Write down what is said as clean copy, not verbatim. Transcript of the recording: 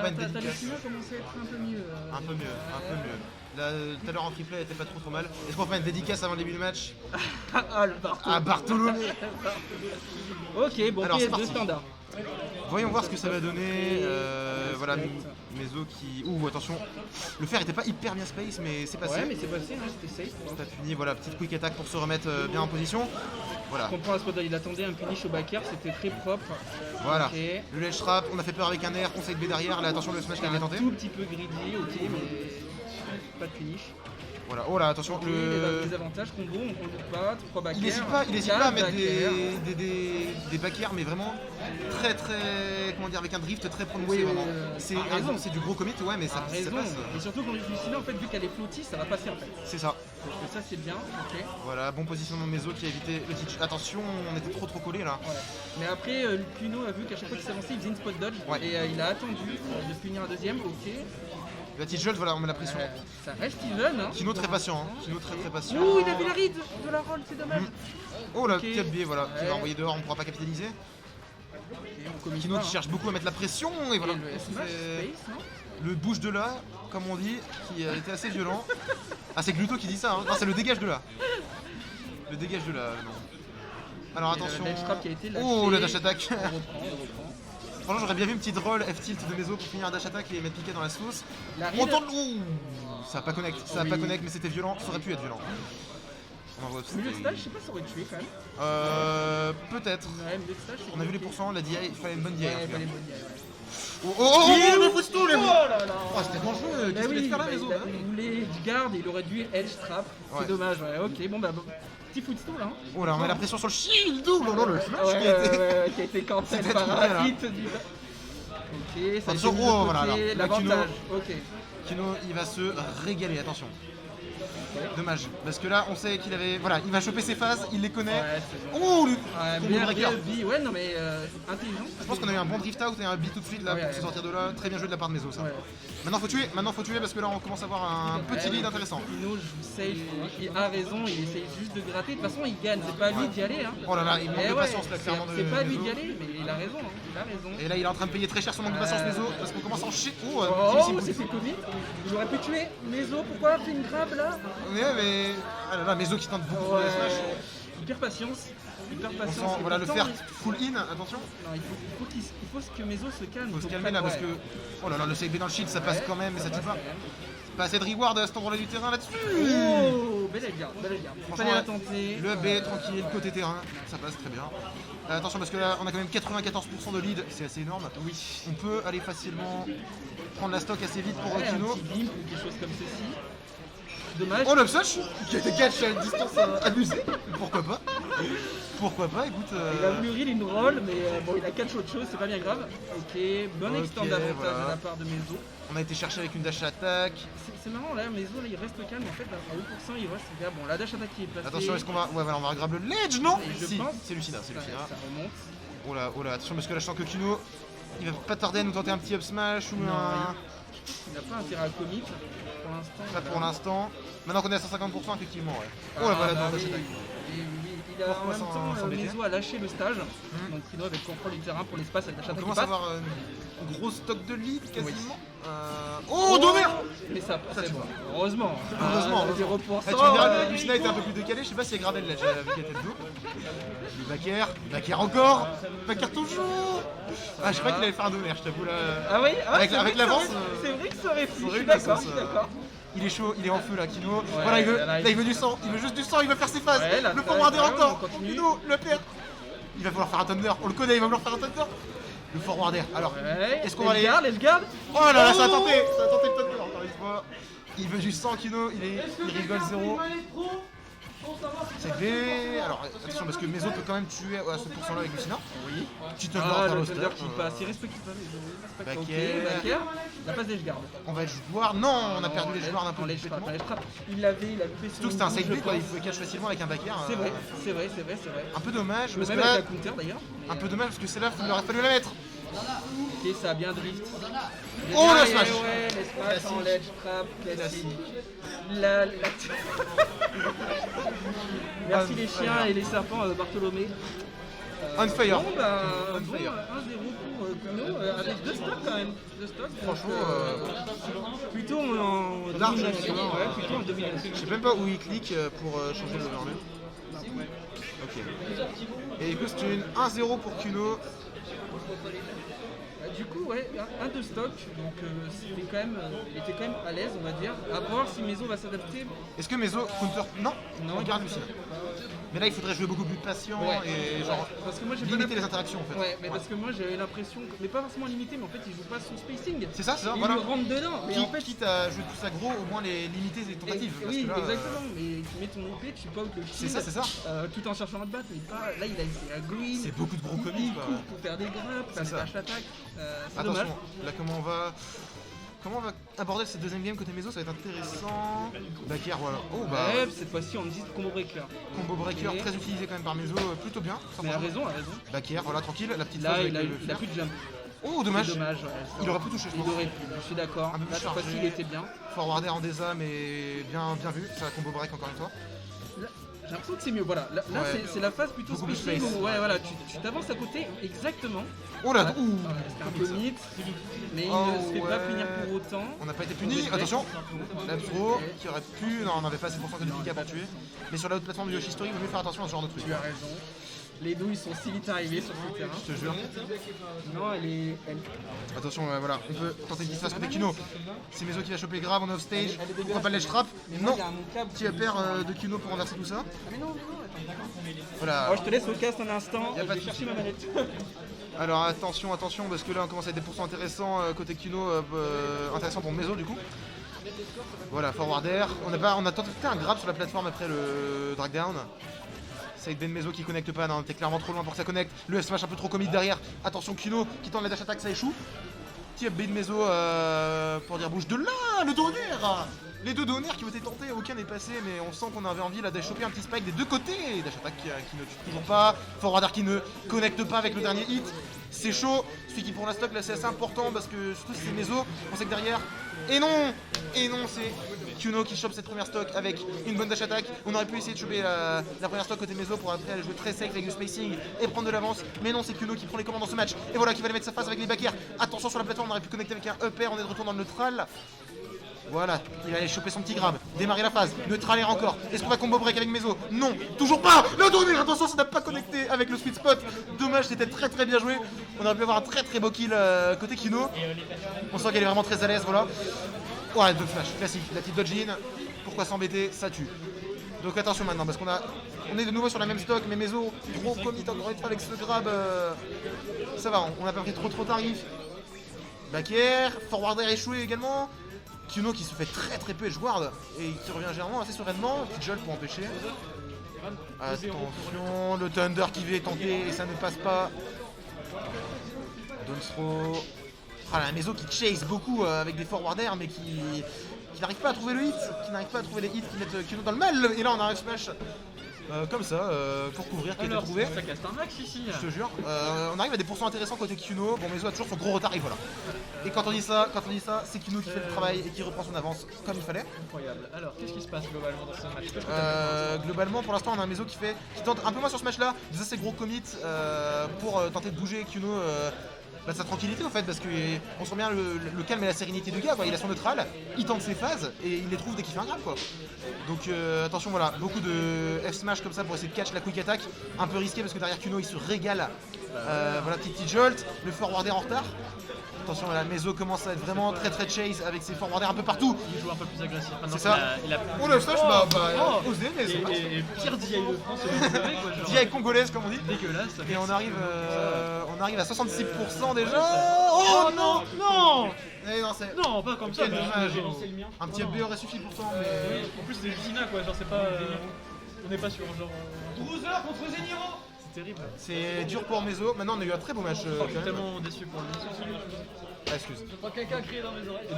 pas une T'as dédicace. laissé commencer à être un peu mieux. Un peu mieux, un peu mieux. Là, tout à l'heure en triplé, elle était pas trop mal. Est-ce qu'on fait une dédicace avant le début du match? Ah, le Bartolo. À Bartolomé. Ok, bon, Alors, c'est PS2 parti. standard. Voyons voir ce que ça va donner. Voilà, Meso qui... Ouh, attention. Le fer était pas hyper bien space, mais c'est passé. Ouais, mais c'est passé, hein, c'était safe. C'est pas puni, voilà, petite quick attack pour se remettre bien en position. Voilà. Je comprends la spot, il attendait un punish au backer, c'était très propre. Voilà. Ok. Le ledge trap, on a fait peur avec un air, on s'est B derrière. Là, attention, le smash qu'il avait Un tenté. tout petit peu greedy, ok, mais pas de punish. Voilà, oh là, attention. Ok, Le... les avantages, combo, on compte pas, 3 backers. Il hésite pas à mettre backers. des back airs, mais vraiment très, comment dire, avec un drift très prononcé. Oui, Vraiment. oui, oui. C'est du gros commit, ouais, mais ça raison. passe. Et surtout quand Lucina, en fait, vu qu'elle est floaty, ça va passer en fait. C'est ça. Donc ça, c'est bien, ok. Voilà, bon positionnement de Meso qui a évité le petit... Attention, on était trop collés là. Ouais. Mais après, Kuno a vu qu'à chaque fois qu'il s'avançait, il faisait une spot dodge. Ouais. Et il a attendu de punir un deuxième, ok. La petite jolt, voilà, on met la pression. Ça reste even, hein. Kino très patient, hein. Kino très patient. Ouh, il a fait la read de la roll, c'est dommage. Oh là, Ok. 4 biais, voilà, qui Ouais. va envoyer dehors, on pourra pas capitaliser. Ok, on commit Kino pas, qui hein. cherche beaucoup à mettre la pression, et voilà. Et le smash C'est- space, hein. Le bouge de là, comme on dit, qui a été assez violent. Ah, c'est Gluto qui dit ça, hein. Non, c'est le dégage de là. Le dégage de là, non. Alors Et le attention. ledge trap qui a été lâché. Oh, la dash attack. On reprend. Franchement, j'aurais bien vu une petite roll F-tilt de Meso pour finir un dash attack et mettre piquet dans la sauce. La On read. tente. Ouh, ça a pas connect, Oui. mais c'était violent, ça aurait pu être violent. On envoie Milieu de stage, je sais pas si ça aurait tué quand même. Peut-être. Ouais, milieu de stage, c'est On a vu les compliqué. pourcents, la DI, il fallait une bonne DI. en Ouais, tout cas. pas les bonnes DI, ouais. Le footstool Oh là là. Oh, c'était dangereux. Bah Qu'est-ce qu'il oui, allait faire là, bah, Meso il voulait du garde et il aurait dû edge trap. Ouais. C'est dommage, ouais. Ok, bon bah petit footstool, hein. Oh là, on met la pression sur le shield. Oh là là, le smash Ouais, qui a été. qui a été cancel C'était par trop un bien, là. hit du. Ok, ça a été Attention, mis de oh, côté, voilà, alors, l'avantage. Ok. Kino, il va se régaler, attention. Dommage, parce que là, on sait qu'il avait. Voilà, il va choper ses phases, il les connaît. Ouais, c'est bon. Oh, le Ouais, combo bien, breaker. bien, B, ouais, non mais intelligent. Je pense qu'on a eu un bon drift out et un beat tout de suite là Ouais, pour ouais. se sortir de là. Très bien joué de la part de Meso, ça. Ouais. Maintenant, faut tuer parce que là, on commence à avoir un petit lead intéressant. Pino joue safe, il a raison, il essaye juste de gratter. De toute façon, il gagne, c'est pas à lui d'y aller. Hein. Oh là là, il manque Eh de ouais, patience là, clairement. c'est pas à lui Meso. d'y aller, mais il a raison, hein. Il a raison. Et là, il est en train de payer très cher son manque de patience, Meso, parce qu'on commence à en chier. Oh, Oh, c'est fait comique. J'aurais pu tuer Meso, pourquoi faire une grab là? Ouais, mais. Ah là là, Meso qui tente beaucoup de smash. Hyper patience. Hyper On patience. sent, Et voilà, le pourtant, fer full in, attention. Non, il faut que Meso se calme. Faut se calmer là parce que. Oh là là, le CB dans le shield, ça passe quand même, mais ça tue pas. Pas assez de reward à cet endroit-là du terrain là-dessus. Oh, belle garde, belle garde. Franchement, Fallait la tenter. le B tranquille, côté terrain, ça passe très bien. Attention parce que là on a quand même 94% de lead, c'est assez énorme. Oui. On peut aller facilement prendre la stock assez vite pour Ouais, un Kino. petit gimp ou quelque chose comme ceci. Dommage. Oh l'upsush qui a été catch à une distance abusée. Pourquoi pas? Pourquoi pas, écoute. Il a voulu reel une roll, mais bon, il a catch autre chose, c'est pas bien grave. Ok, bon Ok, extend d'avantage voilà. de la part de Meso. On a été chercher avec une dash attack. C'est marrant là, Meso là, il reste calme en fait, à 8% il reste bien. Bon, la dash attack qui est placée. Attention, est-ce qu'on va. Ouais, voilà, on va grab le ledge, non? Et je Si, pense- c'est Lucina, c'est Lucina. Ça remonte. Oh là, attention parce que là je sens que Kino, il va pas tarder à nous tenter un petit up smash ou Non, un. Il n'a pas intérêt à commit pour l'instant. Pas pour l'instant. Maintenant qu'on est à 150%, effectivement, ouais. Ah, Oh la voilà, bah dans oui. dash attack. Il a en Pourquoi même s'en- temps, s'embêter Meso a lâché le stage, donc Kino avec contrôle du terrain pour l'espace avec la On chatte qui commence passe. à avoir un gros stock de lead quasiment. Oh, Domer! Mais ça c'est tu bon. vois. Heureusement. Heureusement. 0%. Ah, tu me diras, Lucina était un peu plus décalé, je sais pas si elle gardait le ledge vu qu'elle était debout. Le backer encore! Backer toujours! Ah, je croyais qu'il allait faire un Domer, je t'avoue là. Ah oui, Avec- c'est avec vrai que l'avance, ça aurait- C'est vrai que ça aurait pu, je aurait suis eu de la d'accord, sauce, je suis d'accord. Il est chaud, il est en feu là, Kino. Voilà, là, il veut du sang, il veut juste du sang, il veut faire ses phases. Ouais, là, Le forwarder ouais, encore. on continue. Kino, le père. Il va vouloir faire un thunder, on le connaît, il va vouloir faire un thunder. Le forwarder, alors. Ouais, Est-ce qu'on va aller. les garde? Oh là là, ça a tenté le thunder encore une fois. Il veut du sang, Kino, il rigole zéro. C'est B. Alors attention parce que Meso peut quand même tuer à ce pourcent là avec Lucina. Oui. Petit thunder Ah, par le le thunder stack. qui passe, il respecte pas les Backer. Ok, backer. La passe des garde. On va jouer. Non, on a perdu les joueurs d'un peu les complètement. trap. Il l'avait, il a loupé son. Surtout que c'était un side bouge, B quoi, je il pense. pouvait catch facilement avec un backer. C'est vrai, c'est vrai. Un peu dommage parce que Même avec là, la counter d'ailleurs. un peu dommage parce que celle-là, il aurait fallu la mettre. Ok, ça a bien drift. Oh, le Ouais, smash. Ouais, les smash en Classique. ledge trap, classique. Merci les chiens et les serpents, Bartholomé. On fire. Bon, bah, On bon, fire. 1-0 pour Kuno, avec 2 stocks quand même. 2 stocks. Franchement, Plutôt en large, domination. hein. Ouais, plutôt en domination. je sais même pas où il clique pour changer l'overlay. Ok. Et du coup, c'est une 1-0 pour Kuno. Du coup, ouais, un de stock, donc c'était quand même, il était quand même à l'aise, on va dire. À voir si Meso va s'adapter. Est-ce que Meso counter? Non, Non. regarde Lucina. Mais là, il faudrait jouer beaucoup plus patient Ouais. et genre Parce que moi j'ai limiter les interactions en fait. Ouais, mais parce que moi j'avais l'impression, mais pas forcément limité, mais en fait il joue pas son spacing. C'est ça, Il voilà. lui rentre dedans. Mais en fait, Quitte à jouer plus aggro, au moins les limiter les tentatives. parce oui, que là, exactement. Mais tu mets ton OP, tu peux out le C'est ça, c'est ça. tout en cherchant à te battre. Mais pas, là il a essayé à green. C'est beaucoup de gros il commits. quoi. court pour faire des grappes, faire des ça. dash attack. C'est dommage. Attention, là comment on va aborder cette deuxième game côté Meso, ça va être intéressant. Backer, voilà. Oh bah, Ouais, cette fois-ci on me dit combo breaker. combo breaker Ok. très utilisé quand même par Meso, plutôt bien. Mais a raison, a raison. Backer, voilà, tranquille, la petite Là phase il a, avec le il a fer. plus de jump. Oh, dommage. C'est dommage, ouais. Il aurait pu toucher, je Il pense. aurait pu, je suis d'accord. Un peu plus Là cette fois-ci chargé. il était bien. Forwarder en désa, mais bien vu. Ça combo break encore une fois. Là, j'ai l'impression que c'est mieux, voilà. Là Ouais. c'est la phase plutôt Beaucoup plus spacing space. où ouais, voilà, tu t'avances à côté exactement. Oh là, Ouais. ouh. C'était un peu mythe, mais Oh, il ne se fait pas ouais. punir pour autant. On n'a pas été puni, attention. La throw qui aurait pu. Non, on avait pas assez pourcent que de dégâts pour tuer. Mais sur la haute plateforme du Yoshi Story, il vaut mieux faire attention à ce genre de truc. Tu as raison. Les douilles sont si vite arrivées sur ce terrain. Je te jure. Non, elle Attention, voilà, on peut tenter une petite phase côté Kuno. C'est Meso qui va choper grave, on est off stage. Pourquoi pas le ledge trap? moi, Non. il y a mon câble Petit upper de Kuno pour renverser tout ça. Ah mais non, attends. Voilà. Oh, je te laisse au cast un instant, Y a je pas vais de chercher souci. ma manette. Alors attention, parce que là on commence à être des pourcents intéressants côté Kuno, intéressant pour Meso du coup. Voilà, forward air. On a tenté un grab sur la plateforme après le drag down. C'est Ben Meso qui connecte pas, non, t'es clairement trop loin pour que ça connecte. Le S-Smash un peu trop commit derrière. Attention Kuno qui tente la dash attack, ça échoue. Petit up Ben Meso pour dire bouge de là, le donner. Les deux donneurs qui ont été tentés, aucun n'est passé, mais on sent qu'on avait envie là d'aller choper un petit spike des deux côtés. Dash attack qui ne tue toujours pas. Forward air qui ne connecte pas avec le dernier hit. C'est chaud. Celui qui prend la stock là c'est assez important parce que surtout si c'est Meso, on sait que derrière. Et non, c'est Kuno qui chope cette première stock avec une bonne dash attack. On aurait pu essayer de choper la première stock côté Meso pour après aller jouer très safe avec du spacing et prendre de l'avance. Mais non, c'est Kuno qui prend les commandes dans ce match. Et voilà qui va aller mettre sa phase avec les backers. Attention sur la plateforme, on aurait pu connecter avec un upper, on est de retour dans le neutral. Voilà, il va aller choper son petit grab, démarrer la phase, neutral air encore. Est-ce qu'on va combo break avec Meso? Non, toujours pas. Le donner, attention, ça n'a pas connecté avec le sweet spot. Dommage, c'était très bien joué. On aurait pu avoir un très beau kill côté Kuno. On sent qu'elle est vraiment très à l'aise, voilà. Ouais, dodge flash, classique, la petite dodge in. Pourquoi s'embêter? Ça tue. Donc attention maintenant, parce on est de nouveau sur la même stock, mais Meso, trop commit encore une fois avec ce grab. Ça va, on n'a pas pris trop tarif. Back air, forward air échoué également. Kuno qui se fait très peu edgeguard et qui revient généralement assez sereinement. Petit jolt pour empêcher. Attention, le Thunder qui va tenter et ça ne passe pas. Don't throw. Ah la Meso qui chase beaucoup avec des forward air mais qui n'arrive pas à trouver le hit, qui mettent Kuno dans le mal. Et là on a un smash comme ça pour couvrir qui a été trouvé. Ça casse un max ici. Je te jure. On arrive à des pourcents intéressants côté Kuno. Bon, Meso a toujours son gros retard et voilà. Et quand on dit ça, c'est Kuno qui fait le travail et qui reprend son avance comme il fallait. Incroyable. Alors, qu'est-ce qui se passe globalement dans ce match? Globalement, pour l'instant, on a un Meso qui tente un peu moins sur ce match-là, des assez gros commits pour tenter de bouger Kuno. Sa tranquillité au fait parce qu'on sent bien le calme et la sérénité du gars quoi. Il a son neutral, il tente ses phases et il les trouve dès qu'il fait un grab quoi. Donc attention voilà, beaucoup de F-smash comme ça pour essayer de catch la quick attack, un peu risqué parce que derrière Kuno il se régale. Voilà petit jolt, le forwarder en retard. Attention là, Meso commence à être vraiment très chase avec ses forwarders un peu partout. Il joue un peu plus agressif. C'est ça. Oh le flash osé mais c'est Et pire DI de France, vous savez quoi. Genre, DI congolaise comme on dit. dégueulasse. Et on arrive à 66% déjà. Oh non. Eh non, c'est... Non, pas comme ça. Quel dommage. J'ai lancé le mien. Un petit upbeat aurait suffi pourtant mais... En plus, c'est Lucina quoi. Genre, c'est pas. On n'est pas sur genre. 12 heures contre Zeniro. C'est terrible. C'est dur pour Meso. Maintenant on a eu un très beau match Je quand suis même. tellement déçu pour lui. Ah, excuse. Je crois que quelqu'un a crié dans mes oreilles.